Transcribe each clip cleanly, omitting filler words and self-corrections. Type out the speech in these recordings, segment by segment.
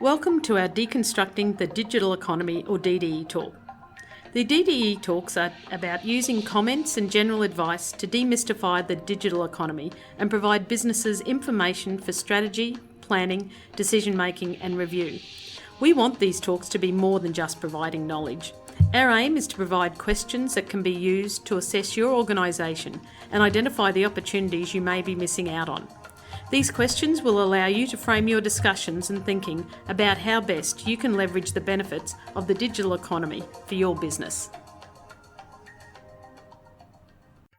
Welcome to our Deconstructing the Digital Economy or DDE talk. The DDE talks are about using comments and general advice to demystify the digital economy and provide businesses information for strategy, planning, decision making and review. We want these talks to be more than just providing knowledge. Our aim is to provide questions that can be used to assess your organisation and identify the opportunities you may be missing out on. These questions will allow you to frame your discussions and thinking about how best you can leverage the benefits of the digital economy for your business.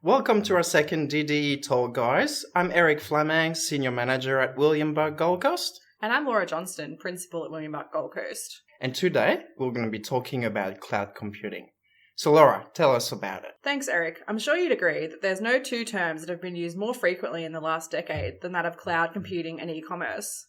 Welcome to our second DDE talk, guys. I'm Eric Fleming, Senior Manager at William Buck Gold Coast. And I'm Laura Johnston, Principal at William Buck Gold Coast. And today, we're going to be talking about cloud computing. So Laura, tell us about it. Thanks, Eric. I'm sure you'd agree that there's no two terms that have been used more frequently in the last decade than that of cloud computing and e-commerce.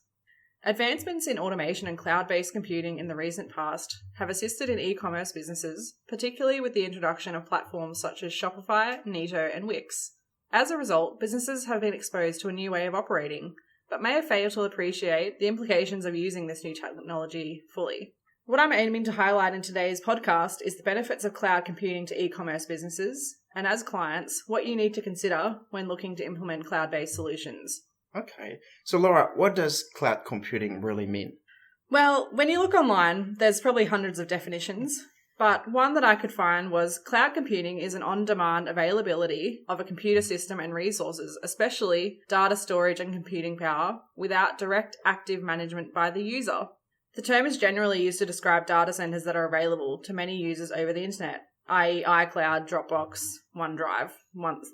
Advancements in automation and cloud-based computing in the recent past have assisted in e-commerce businesses, particularly with the introduction of platforms such as Shopify, Neato, and Wix. As a result, businesses have been exposed to a new way of operating, but may have failed to appreciate the implications of using this new technology fully. What I'm aiming to highlight in today's podcast is the benefits of cloud computing to e-commerce businesses, and as clients, what you need to consider when looking to implement cloud-based solutions. Okay, so Laura, what does cloud computing really mean? Well, when you look online, there's probably hundreds of definitions, but one that I could find was cloud computing is an on-demand availability of a computer system and resources, especially data storage and computing power, without direct active management by the user. The term is generally used to describe data centers that are available to many users over the internet, i.e. iCloud, Dropbox, OneDrive,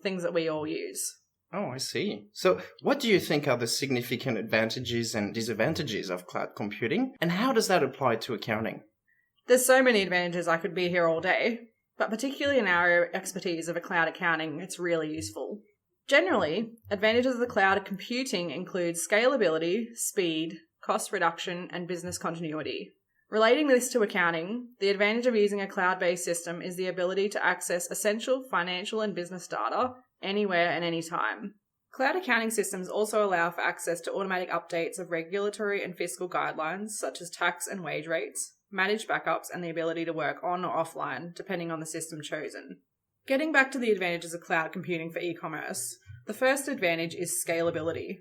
things that we all use. Oh, I see. So what do you think are the significant advantages and disadvantages of cloud computing, and how does that apply to accounting? There's so many advantages, I could be here all day, but particularly in our expertise of cloud accounting, it's really useful. Generally, advantages of the cloud computing include scalability, speed, cost reduction, and business continuity. Relating this to accounting, the advantage of using a cloud-based system is the ability to access essential financial and business data anywhere and anytime. Cloud accounting systems also allow for access to automatic updates of regulatory and fiscal guidelines such as tax and wage rates, managed backups, and the ability to work on or offline depending on the system chosen. Getting back to the advantages of cloud computing for e-commerce, the first advantage is scalability.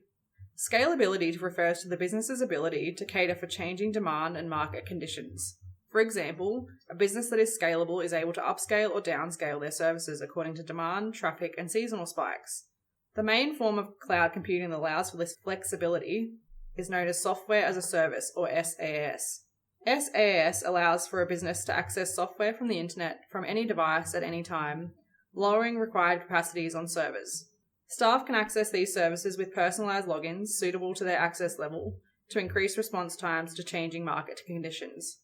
Scalability refers to the business's ability to cater for changing demand and market conditions. For example, a business that is scalable is able to upscale or downscale their services according to demand, traffic, and seasonal spikes. The main form of cloud computing that allows for this flexibility is known as Software as a Service, or SaaS. SaaS allows for a business to access software from the internet from any device at any time, lowering required capacities on servers. Staff can access these services with personalised logins suitable to their access level to increase response times to changing market conditions.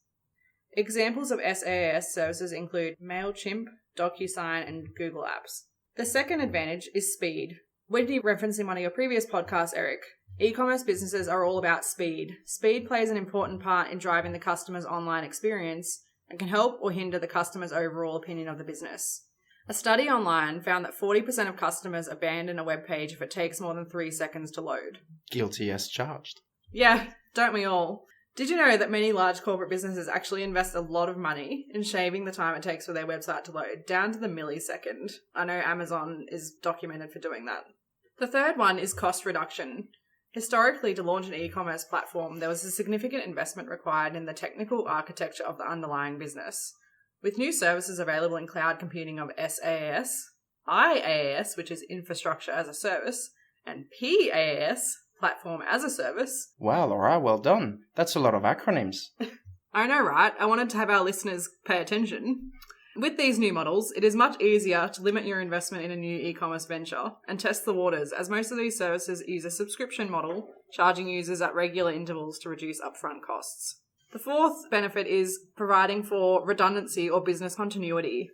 Examples of SaaS services include MailChimp, DocuSign, and Google Apps. The second advantage is speed. When you referenced in one of your previous podcasts, Eric, e-commerce businesses are all about speed. Speed plays an important part in driving the customer's online experience and can help or hinder the customer's overall opinion of the business. A study online found that 40% of customers abandon a web page if it takes more than 3 seconds to load. Guilty as charged. Yeah, don't we all? Did you know that many large corporate businesses actually invest a lot of money in shaving the time it takes for their website to load, down to the millisecond? I know Amazon is documented for doing that. The third one is cost reduction. Historically, to launch an e-commerce platform, there was a significant investment required in the technical architecture of the underlying business. With new services available in cloud computing of SaaS, IaaS, which is Infrastructure as a Service, and PaaS, Platform as a Service. Wow, Laura, well done. That's a lot of acronyms. I know, right? I wanted to have our listeners pay attention. With these new models, it is much easier to limit your investment in a new e-commerce venture and test the waters, as most of these services use a subscription model, charging users at regular intervals to reduce upfront costs. The fourth benefit is providing for redundancy or business continuity.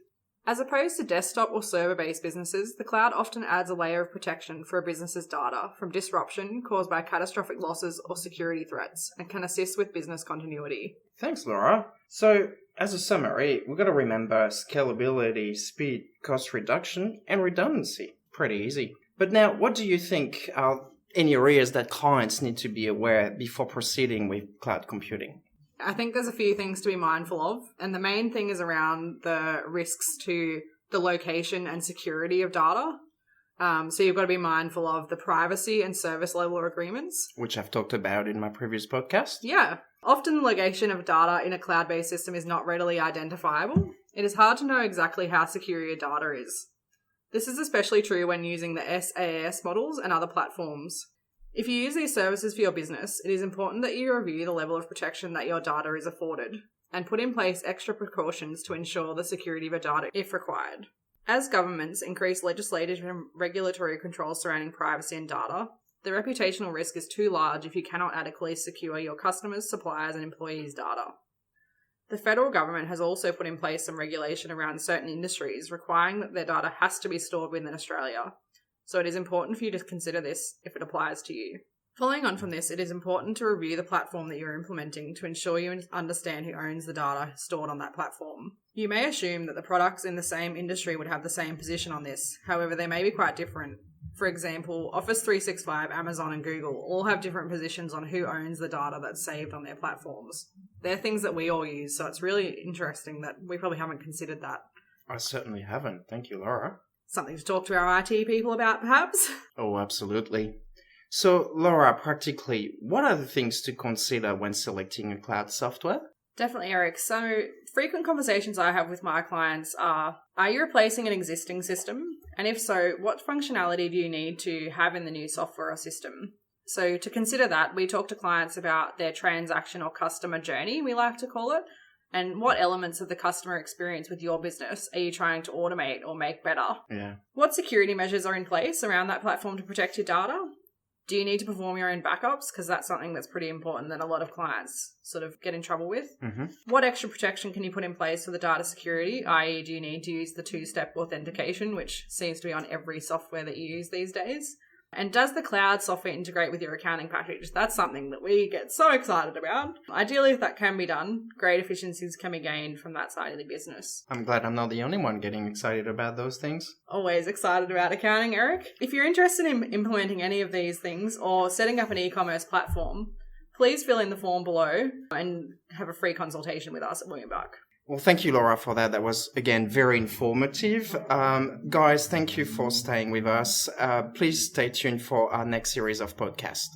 As opposed to desktop or server-based businesses, the cloud often adds a layer of protection for a business's data from disruption caused by catastrophic losses or security threats and can assist with business continuity. Thanks, Laura. So, as a summary, we've got to remember scalability, speed, cost reduction, and redundancy. Pretty easy. But now, what do you think are any areas that clients need to be aware before proceeding with cloud computing? I think there's a few things to be mindful of, and the main thing is around the risks to the location and security of data. So you've got to be mindful of the privacy and service level agreements. Which I've talked about in my previous podcast. Yeah. Often the location of data in a cloud-based system is not readily identifiable. It is hard to know exactly how secure your data is. This is especially true when using the SaaS models and other platforms. If you use these services for your business, it is important that you review the level of protection that your data is afforded and put in place extra precautions to ensure the security of your data if required. As governments increase legislative and regulatory controls surrounding privacy and data, the reputational risk is too large if you cannot adequately secure your customers, suppliers, and employees' data. The federal government has also put in place some regulation around certain industries requiring that their data has to be stored within Australia, so it is important for you to consider this if it applies to you. Following on from this, it is important to review the platform that you're implementing to ensure you understand who owns the data stored on that platform. You may assume that the products in the same industry would have the same position on this, however they may be quite different. For example, Office 365, Amazon and Google all have different positions on who owns the data that's saved on their platforms. They're things that we all use, so it's really interesting that we probably haven't considered that. I certainly haven't. Thank you, Laura. Something to talk to our IT people about, perhaps? Oh, absolutely. So, Laura, practically, what are the things to consider when selecting a cloud software? Definitely, Eric. So, frequent conversations I have with my clients are you replacing an existing system? And if so, what functionality do you need to have in the new software or system? So, to consider that, we talk to clients about their transaction or customer journey, we like to call it, and what elements of the customer experience with your business are you trying to automate or make better? Yeah. What security measures are in place around that platform to protect your data? Do you need to perform your own backups? Because that's something that's pretty important that a lot of clients sort of get in trouble with. Mm-hmm. What extra protection can you put in place for the data security? I.e., do you need to use the two-step authentication, which seems to be on every software that you use these days? And does the cloud software integrate with your accounting package? That's something that we get so excited about. Ideally, if that can be done, great efficiencies can be gained from that side of the business. I'm glad I'm not the only one getting excited about those things. Always excited about accounting, Eric. If you're interested in implementing any of these things or setting up an e-commerce platform, please fill in the form below and have a free consultation with us at William Buck. Well, thank you, Laura, for that. That was, again, very informative. Guys, thank you for staying with us. Please stay tuned for our next series of podcasts.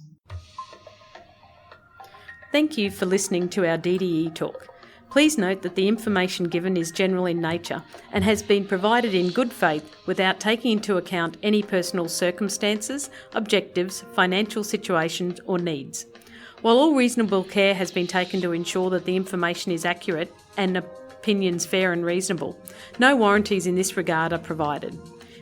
Thank you for listening to our DDE talk. Please note that the information given is general in nature and has been provided in good faith without taking into account any personal circumstances, objectives, financial situations or needs. While all reasonable care has been taken to ensure that the information is accurate and opinions fair and reasonable, no warranties in this regard are provided.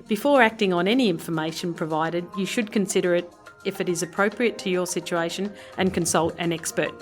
Before acting on any information provided, you should consider it if it is appropriate to your situation and consult an expert.